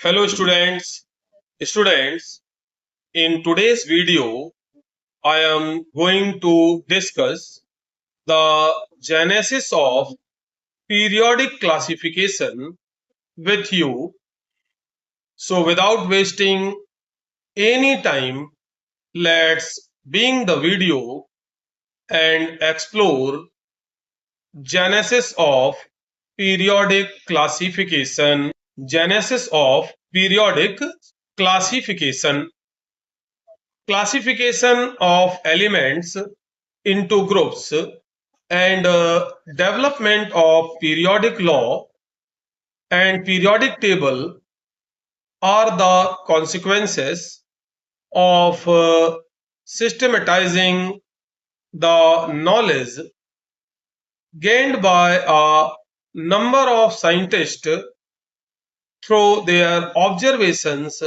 Hello students, in today's video I am going to discuss the genesis of periodic classification with you. So without wasting any time, let's begin the video and explore genesis of periodic classification. Genesis of periodic classification. Classification of elements into groups and development of periodic law and periodic table are the consequences of systematizing the knowledge gained by a number of scientists through their observations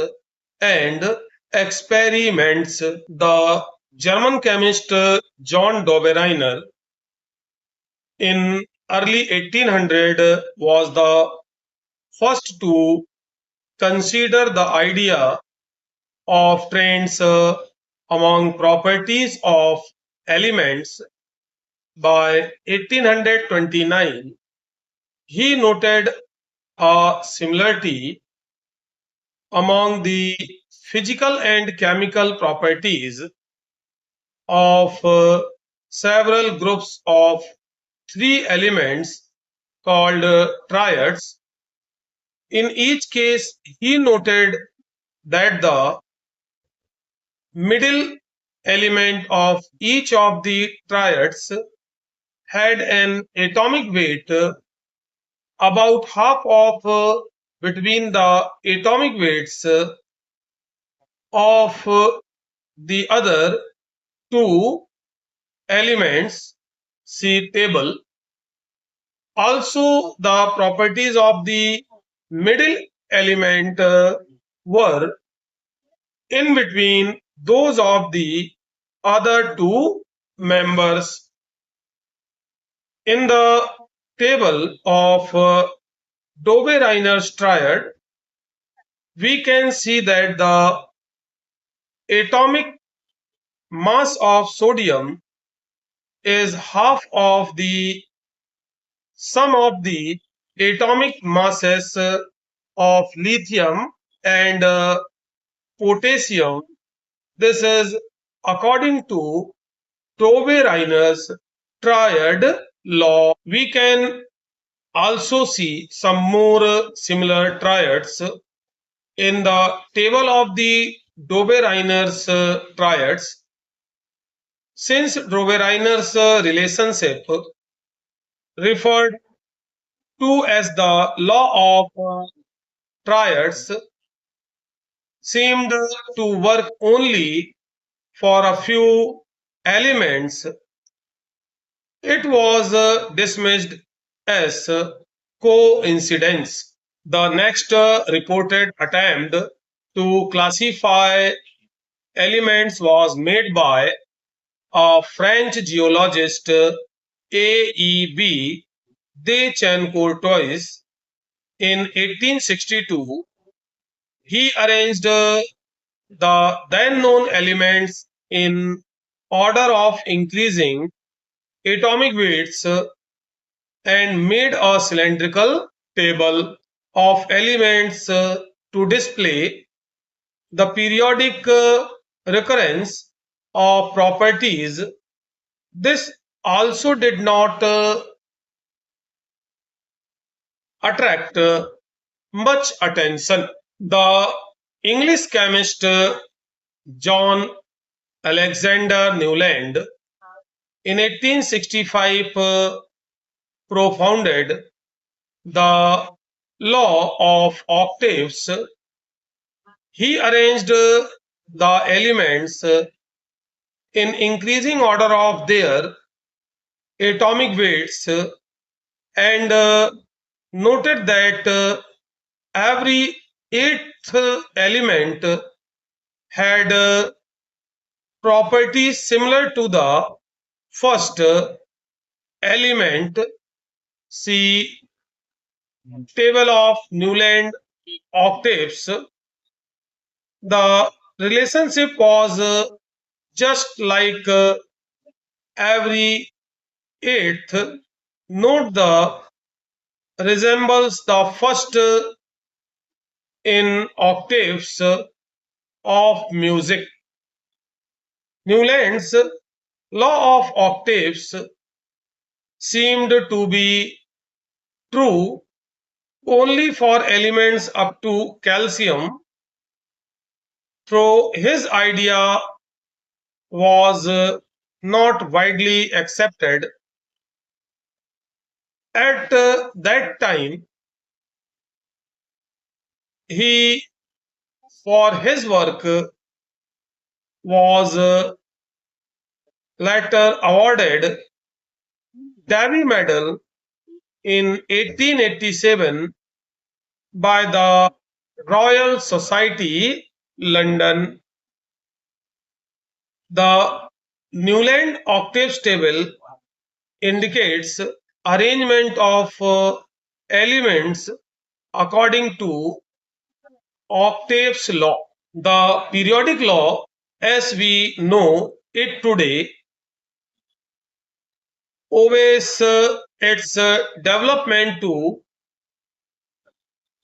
and experiments. The German chemist John Dobereiner in early 1800 was the first to consider the idea of trends among properties of elements. By 1829, he noted a similarity among the physical and chemical properties of several groups of three elements called triads. In each case, he noted that the middle element of each of the triads had an atomic weight about half of between the atomic weights of the other two elements. See table. Also, the properties of the middle element were in between those of the other two members. In the table of Dobereiner's triad, we can see that the atomic mass of sodium is half of the sum of the atomic masses of lithium and potassium. This is according to Dobereiner's triad law. We can also see some more similar triads in the table of the Dobereiner's triads. Since Dobereiner's relationship referred to as the law of triads seemed to work only for a few elements, it was dismissed as coincidence. The next reported attempt to classify elements was made by a French geologist, A.E.B. de Chancourtoi, in 1862. He arranged the then known elements in order of increasing atomic weights and made a cylindrical table of elements to display the periodic recurrence of properties. This also did not attract much attention. The English chemist John Alexander Newland in 1865 propounded the law of octaves. He arranged the elements in increasing order of their atomic weights and noted that every eighth element had properties similar to the first element. See table of Newland octaves, the relationship was just like every eighth note the resembles the first in octaves of music. Newlands' law of octaves seemed to be true only for elements up to calcium, though his idea was not widely accepted at that time. He, for his work, was later awarded Davy Medal in 1887 by the Royal Society, London. The Newland octaves table indicates arrangement of elements according to Octaves law. The periodic law, as we know it today, owes its development to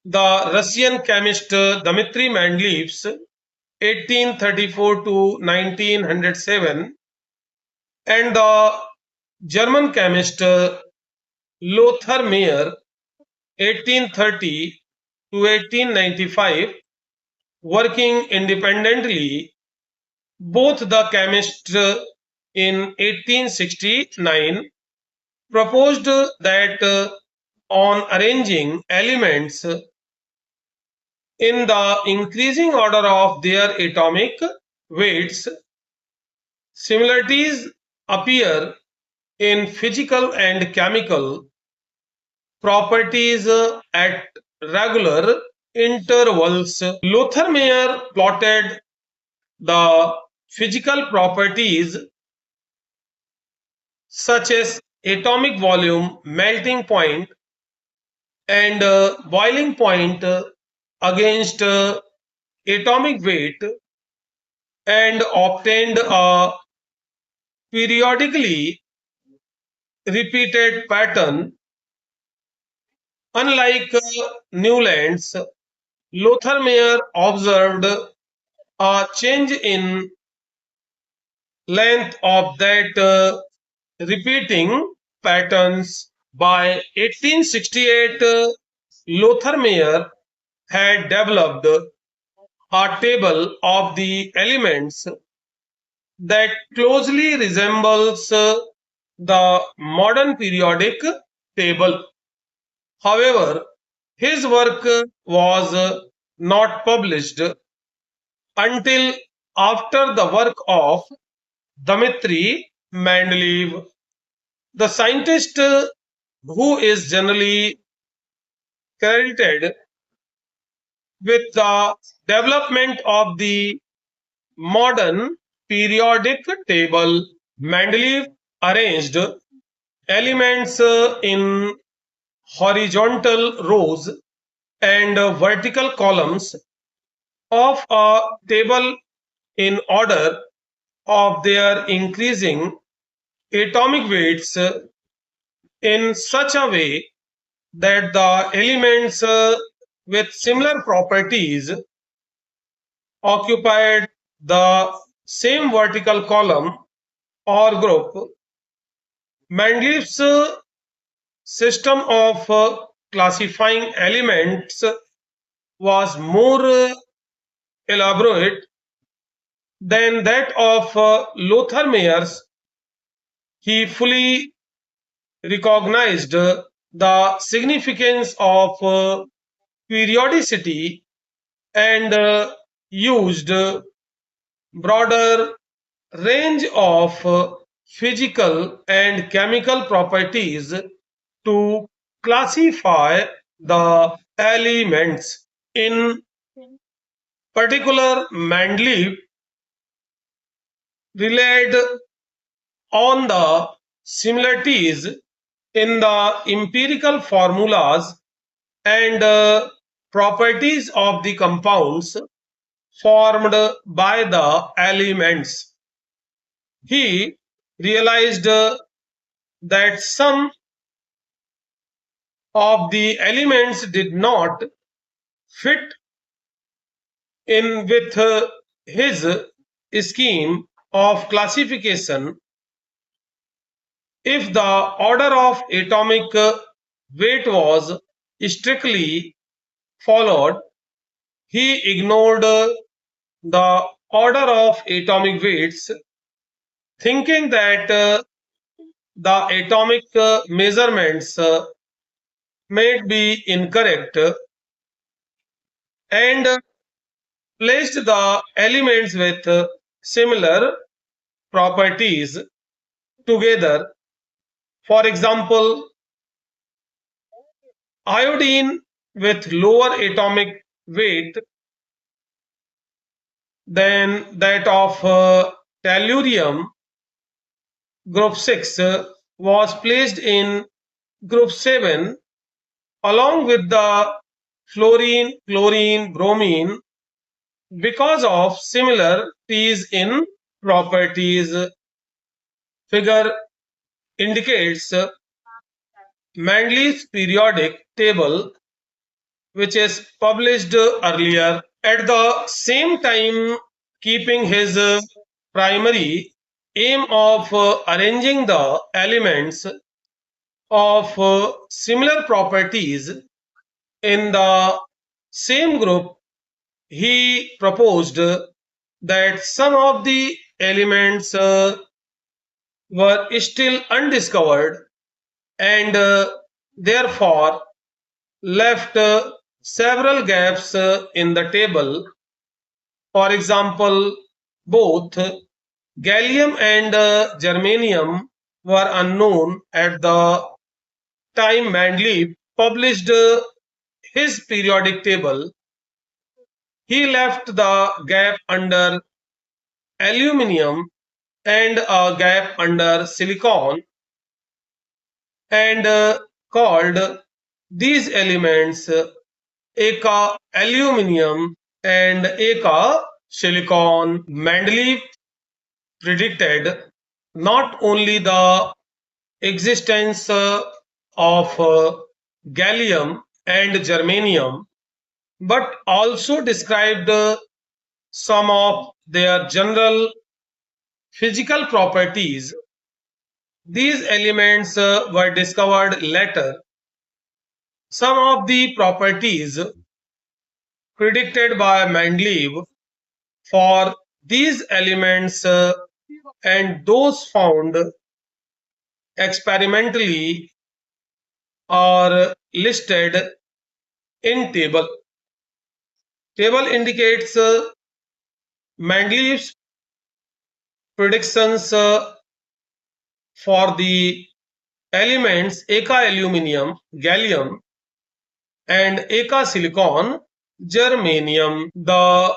the Russian chemist Dmitry Mendeleev's 1834 to 1907 and the German chemist Lothar Meyer 1830 to 1895. Working independently, both the chemists in 1869 proposed that on arranging elements in the increasing order of their atomic weights, similarities appear in physical and chemical properties at regular intervals. Lothar Meyer plotted the physical properties such as atomic volume, melting point, and boiling point against atomic weight and obtained a periodically repeated pattern. Unlike Newlands, Lothar Meyer observed a change in length of that repeating patterns. By 1868, Lothar Meyer had developed a table of the elements that closely resembles the modern periodic table. However, his work was not published until after the work of Dmitry Mendeleev, the scientist who is generally credited with the development of the modern periodic table. Mendeleev arranged elements in horizontal rows and vertical columns of a table in order of their increasing atomic weights in such a way that the elements with similar properties occupied the same vertical column or group. Mendeleev's system of classifying elements was more elaborate than that of Lothar Meyer's. He fully recognized the significance of periodicity and used broader range of physical and chemical properties to classify the elements. In particular, Mendeleev relied on the similarities in the empirical formulas and properties of the compounds formed by the elements. He realized that some of the elements did not fit in with his scheme of classification. If the order of atomic weight was strictly followed, he ignored the order of atomic weights, thinking that the atomic measurements may be incorrect, and placed the elements with similar properties together. For example, iodine with lower atomic weight than that of tellurium, group 6, was placed in group 7 along with the fluorine, chlorine, bromine because of similarities in properties. Figure indicates Mendeleev's periodic table, which is published earlier. At the same time, keeping his primary aim of arranging the elements of similar properties in the same group, he proposed that some of the elements were still undiscovered and therefore left several gaps in the table. For example, both gallium and germanium were unknown at the time Mendeleev published his periodic table. He left the gap under aluminium and a gap under silicon and called these elements A.E.B aluminium and A.E.B silicon. Mendeleev predicted not only the existence of gallium and germanium, but also described some of their general physical properties. These elements were discovered later. Some of the properties predicted by Mendeleev for these elements and those found experimentally are listed in table. Table indicates Mendeleev's predictions for the elements A.E.B aluminium, gallium, and A.E.B silicon, germanium. The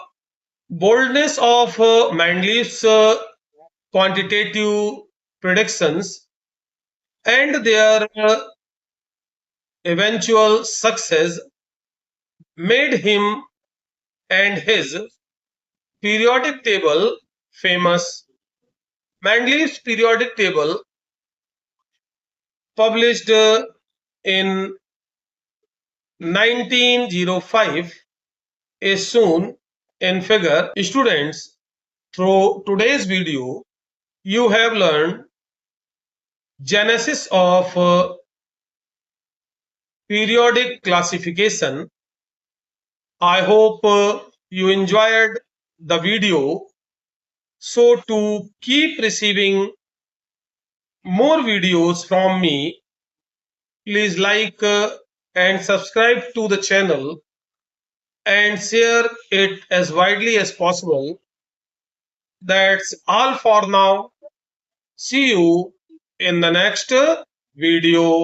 boldness of Mendeleev's quantitative predictions and their eventual success made him and his periodic table famous. Mendeleev's periodic table, published in 1905, is shown in figure. Students, through today's video, you have learned genesis of periodic classification. I hope you enjoyed the video. So to keep receiving more videos from me, please like and subscribe to the channel and share it as widely as possible. That's all for now. See you in the next video.